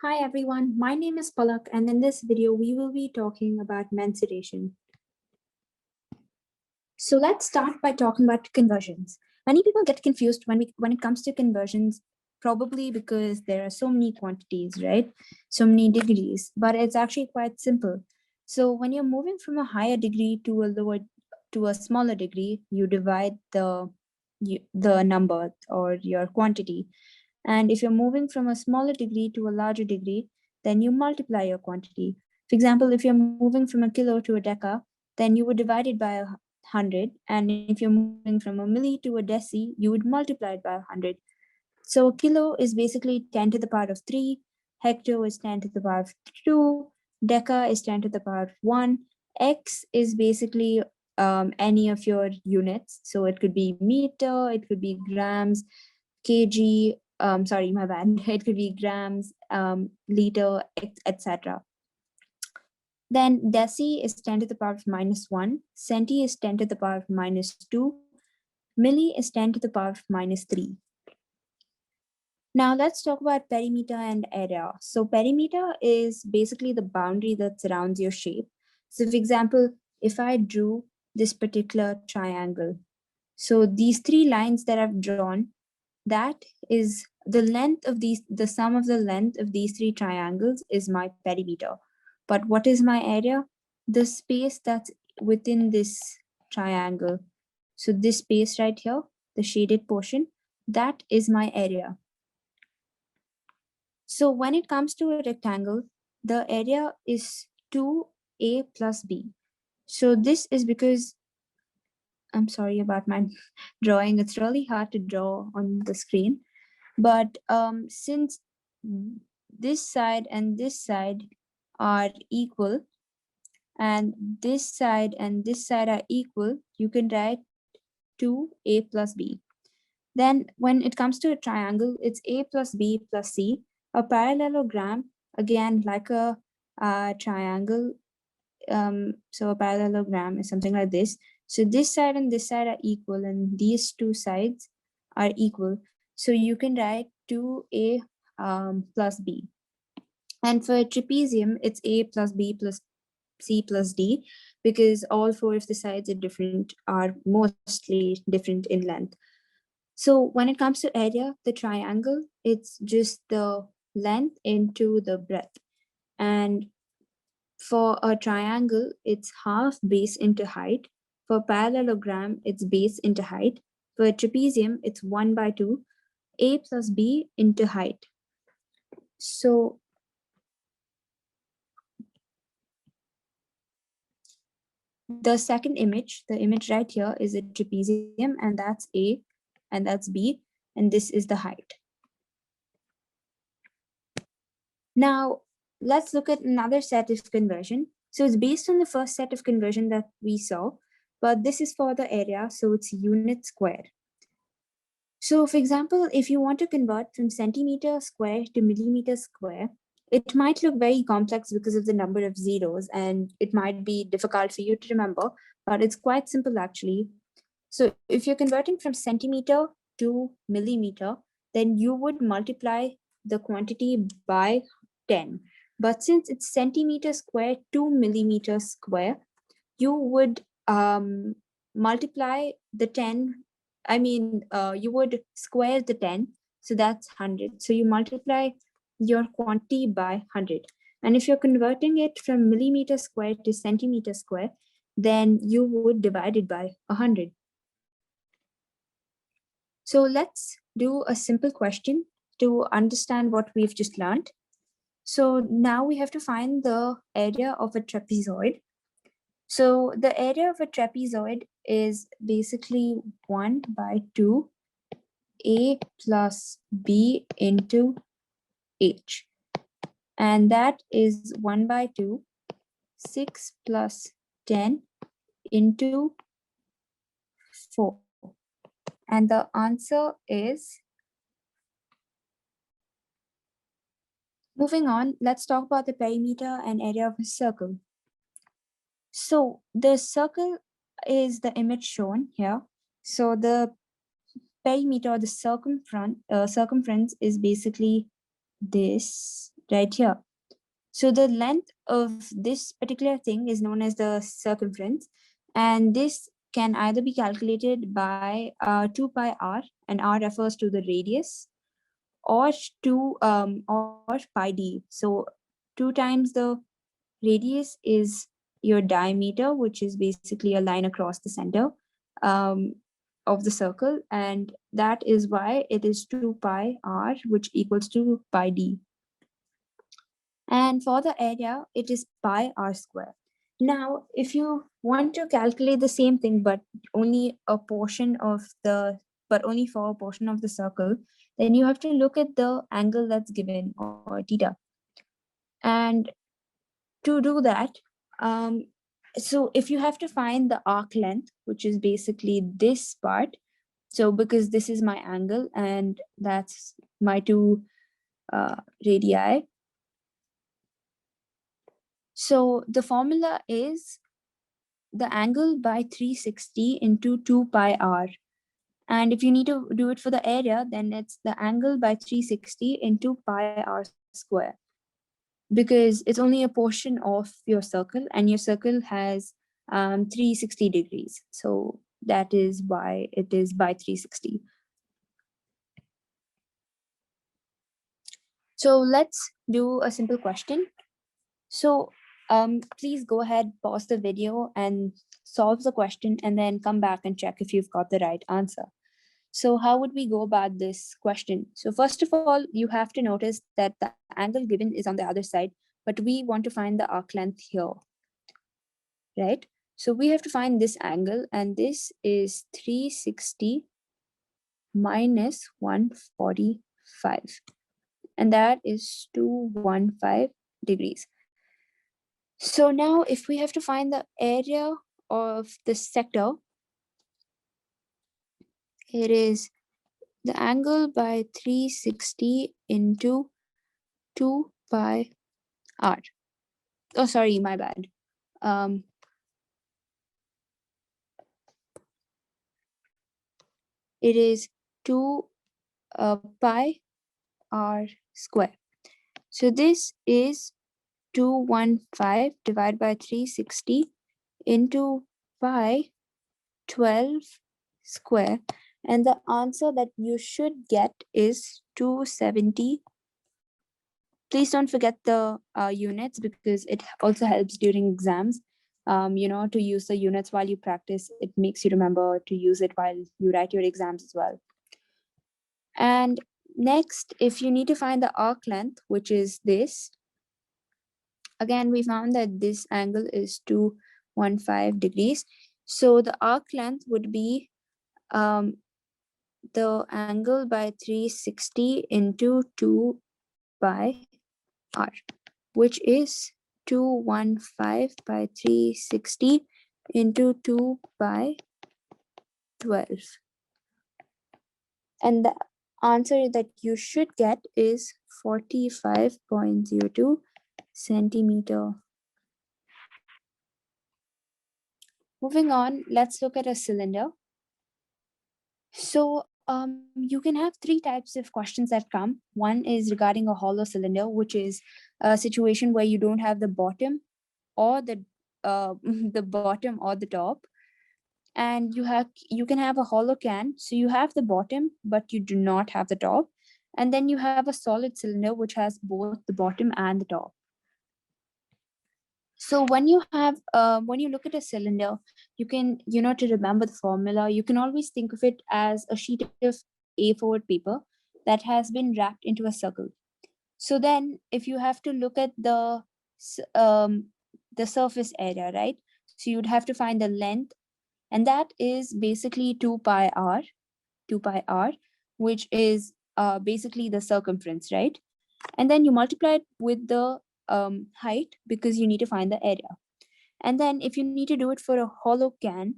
Hi everyone, my name is Palak and in this video we will be talking about mensuration. So let's start by talking about conversions. Many people get confused when it comes to conversions, probably because there are so many quantities, right? So many degrees, but it's actually quite simple. So when you're moving from a higher degree to a smaller degree, you divide the number or your quantity. And if you're moving from a smaller degree to a larger degree, then you multiply your quantity. For example, if you're moving from a kilo to a deca, then you would divide it by 100. And if you're moving from a milli to a deci, you would multiply it by 100. So a kilo is basically 10 to the power of 3, hecto is 10 to the power of 2, deca is 10 to the power of 1, x is basically any of your units. So it could be meter, it could be grams, kg, sorry, my bad. It could be grams, liter, etc. Then deci is 10 to the power of minus 1, centi is 10 to the power of minus 2, milli is 10 to the power of minus 3. Now let's talk about perimeter and area. So perimeter is basically the boundary that surrounds your shape. So for example, if I drew this particular triangle, so these three lines that I've drawn, that is the length of the sum of the length of these three triangles is my perimeter. But what is my area? The space that's within this triangle. So this space right here, the shaded portion, that is my area. So when it comes to a rectangle, the area is 2a plus b. So this is because, I'm sorry about my drawing. It's really hard to draw on the screen. But since this side and this side are equal, and this side and this side are equal, you can write 2a plus b. Then when it comes to a triangle, it's a plus b plus c. A parallelogram, again, like a triangle. So a parallelogram is something like this. So this side and this side are equal, and these two sides are equal. So you can write 2a plus b. And for a trapezium, it's a plus b plus c plus d, because all four of the sides are mostly different in length. So when it comes to area, the triangle, it's just the length into the breadth. And for a triangle, it's half base into height. For parallelogram, it's base into height. For a trapezium, it's 1 by 2, a plus b into height. So the second image, the image right here, is a trapezium, and that's a, and that's b, and this is the height. Now, let's look at another set of conversion. So it's based on the first set of conversion that we saw, but this is for the area, so it's unit square. So for example, if you want to convert from centimeter square to millimeter square, it might look very complex because of the number of zeros, and it might be difficult for you to remember, but it's quite simple actually. So if you're converting from centimeter to millimeter, then you would multiply the quantity by 10. But since it's centimeter square to millimeter square, you would multiply the 10. You would square the 10. So that's 100. So you multiply your quantity by 100. And if you're converting it from millimeter square to centimeter square, then you would divide it by 100. So let's do a simple question to understand what we've just learned. So now we have to find the area of a trapezoid. So the area of a trapezoid is basically 1 by 2 a plus b into h. And that is 1 by 2, 6 plus 10 into 4. And the answer is, moving on, let's talk about the perimeter and area of a circle. So the circle is the image shown here. So the perimeter, the circumference is basically this, right here. So the length of this particular thing is known as the circumference, and this can either be calculated by 2 pi r, and r refers to the radius, or or pi d. So 2 times the radius is your diameter, which is basically a line across the center um, of the circle, and that is why it is 2 pi r, which equals to pi d. And for the area, it is pi r square. Now, if you want to calculate the same thing, but only a portion of the, but only for a portion of the circle, then you have to look at the angle that's given, or theta. And to do that, um, so if you have to find the arc length, which is basically this part, so because this is my angle and that's my two radii, so the formula is the angle by 360 into 2 pi r. And if you need to do it for the area, then it's the angle by 360 into pi r square, because it's only a portion of your circle, and your circle has 360 degrees. So that is why it is by 360. So let's do a simple question. So please go ahead, pause the video and solve the question, and then come back and check if you've got the right answer. So how would we go about this question? So first of all, you have to notice that the angle given is on the other side, but we want to find the arc length here, right? So we have to find this angle, and this is 360 minus 145, and that is 215 degrees. So now if we have to find the area of the sector, it is the angle by 360 into 2 pi r. Oh, sorry, my bad. It is 2 pi r square. So this is 215 divided by 360 into pi 12 square, and the answer that you should get is 270. Please don't forget the units, because it also helps during exams. To use the units while you practice, it makes you remember to use it while you write your exams as well. And next, if you need to find the arc length, which is this, again, we found that this angle is 215 degrees. So the arc length would be the angle by 360 into 2 pi r, which is 215 by 360 into 2 by 12. And the answer that you should get is 45.02 centimeter. Moving on, let's look at a cylinder. So you can have three types of questions that come. One is regarding a hollow cylinder, which is a situation where you don't have the bottom or the the bottom or the top, and you can have a hollow can, so you have the bottom but you do not have the top, and then you have a solid cylinder which has both the bottom and the top. So when you look at a cylinder, you can, to remember the formula, you can always think of it as a sheet of A4 paper that has been wrapped into a circle. So then if you have to look at the surface area, right? So you'd have to find the length, and that is basically 2 pi r, which is basically the circumference, right? And then you multiply it with the height, because you need to find the area. And then if you need to do it for a hollow can,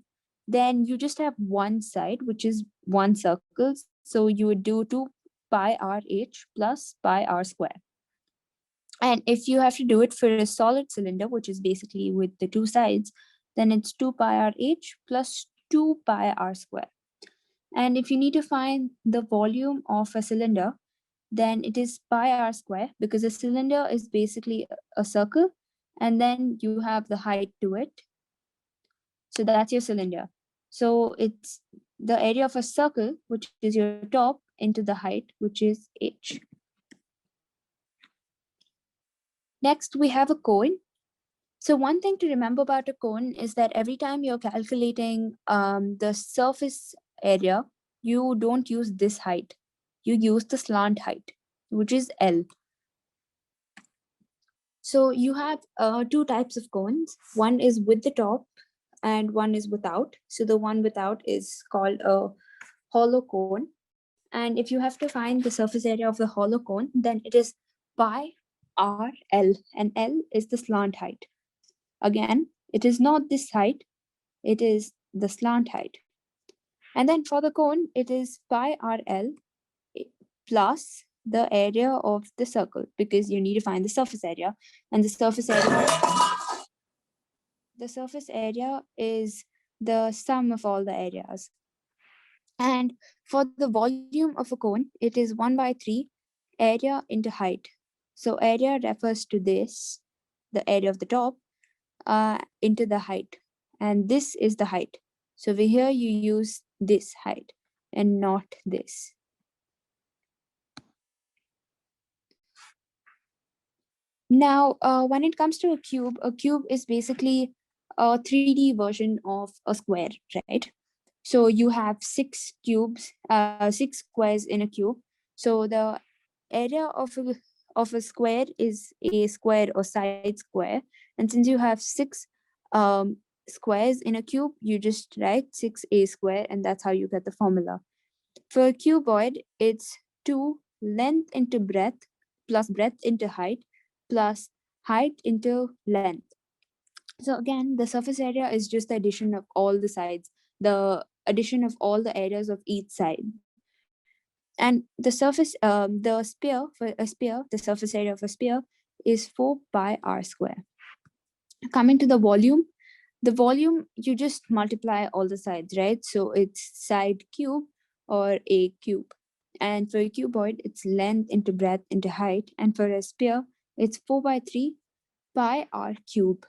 then you just have one side, which is one circle. So you would do 2 pi r h plus pi r square. And if you have to do it for a solid cylinder, which is basically with the two sides, then it's 2 pi r h plus 2 pi r square. And if you need to find the volume of a cylinder, then it is pi r square, because a cylinder is basically a circle, and then you have the height to it. So that's your cylinder. So it's the area of a circle, which is your top, into the height, which is h. Next, we have a cone. So one thing to remember about a cone is that every time you're calculating the surface area, you don't use this height. You use the slant height, which is L. So you have two types of cones. One is with the top and one is without. So the one without is called a hollow cone. And if you have to find the surface area of the hollow cone, then it is pi r L, and L is the slant height. Again, it is not this height, it is the slant height. And then for the cone, it is pi r L plus the area of the circle, because you need to find the surface area, and the surface area is the sum of all the areas. And for the volume of a cone, it is 1 by 3 area into height. So area refers to this, the area of the top, into the height. And this is the height. So over here you use this height and not this. Now, when it comes to a cube is basically a 3D version of a square, right? So you have six squares in a cube. So the area of a square is a square or side square. And since you have six squares in a cube, you just write 6a square, and that's how you get the formula. For a cuboid, it's 2 length into breadth plus breadth into height plus height into length. So again, the surface area is just the addition of all the sides, the addition of all the areas of each side. And the sphere, for a sphere, the surface area of a sphere is 4 pi r square. Coming to the volume, you just multiply all the sides, right? So it's side cube or a cube. And for a cuboid, it's length into breadth into height. And for a sphere, it's 4 by 3 pi r cube.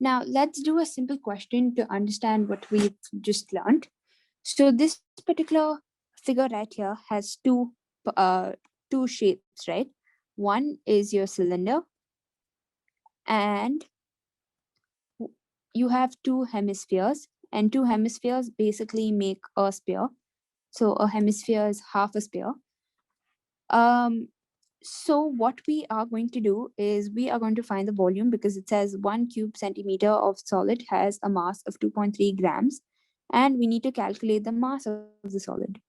Now, let's do a simple question to understand what we've just learned. So this particular figure right here has two shapes, right? One is your cylinder, and you have two hemispheres, and two hemispheres basically make a sphere. So a hemisphere is half a sphere. So what we are going to do is we are going to find the volume, because it says 1 cube centimeter of solid has a mass of 2.3 grams, and we need to calculate the mass of the solid.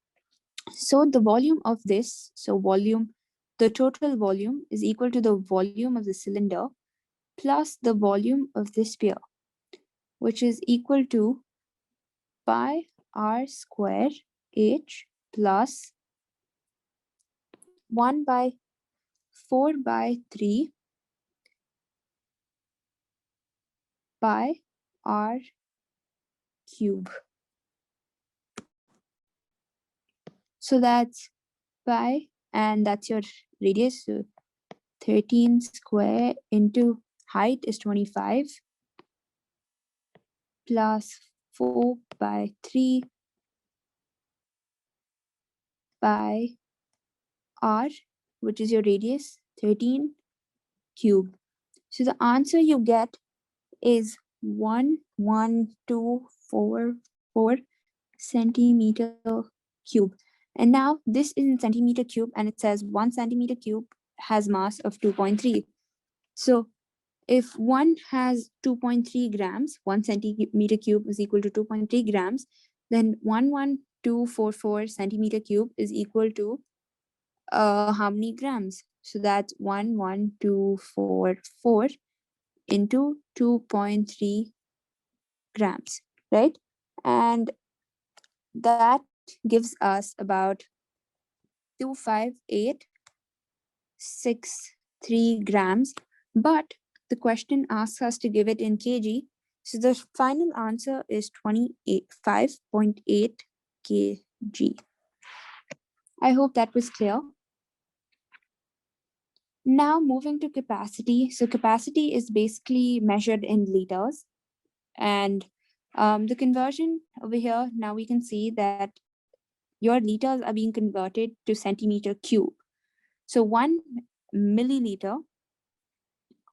So the volume of this, the total volume is equal to the volume of the cylinder plus the volume of the sphere, which is equal to pi r square h plus 1 by 4 by 3 pi r cube. So that's pi, and that's your radius. So 13 square into height is 25 plus 4 by 3 pi r, which is your radius, 13 cube. So the answer you get is 11244 centimeter cube. And now this is in centimeter cube, and it says 1 centimeter cube has mass of 2.3. So if one has 2.3 grams, 1 centimeter cube is equal to 2.3 grams, then 11244 centimeter cube is equal to how many grams? So that's 11244 into 2.3 grams, right? And that gives us about 25863 grams. But the question asks us to give it in kg. So the final answer is 5.8 kg. I hope that was clear. Now moving to capacity. So capacity is basically measured in liters. And the conversion over here, now we can see that your liters are being converted to centimeter cube. So milliliter,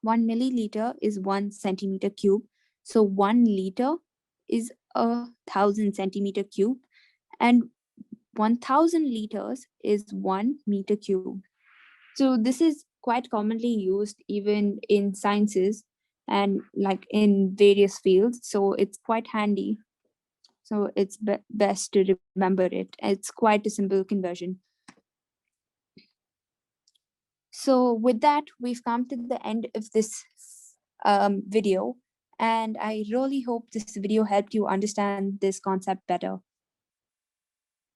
1 milliliter is 1 centimeter cube. So 1 liter is 1,000 centimeter cube. And 1,000 liters is 1 meter cube. So this is quite commonly used even in sciences and like in various fields. So it's quite handy. So it's best to remember it. It's quite a simple conversion. So with that, we've come to the end of this video. And I really hope this video helped you understand this concept better.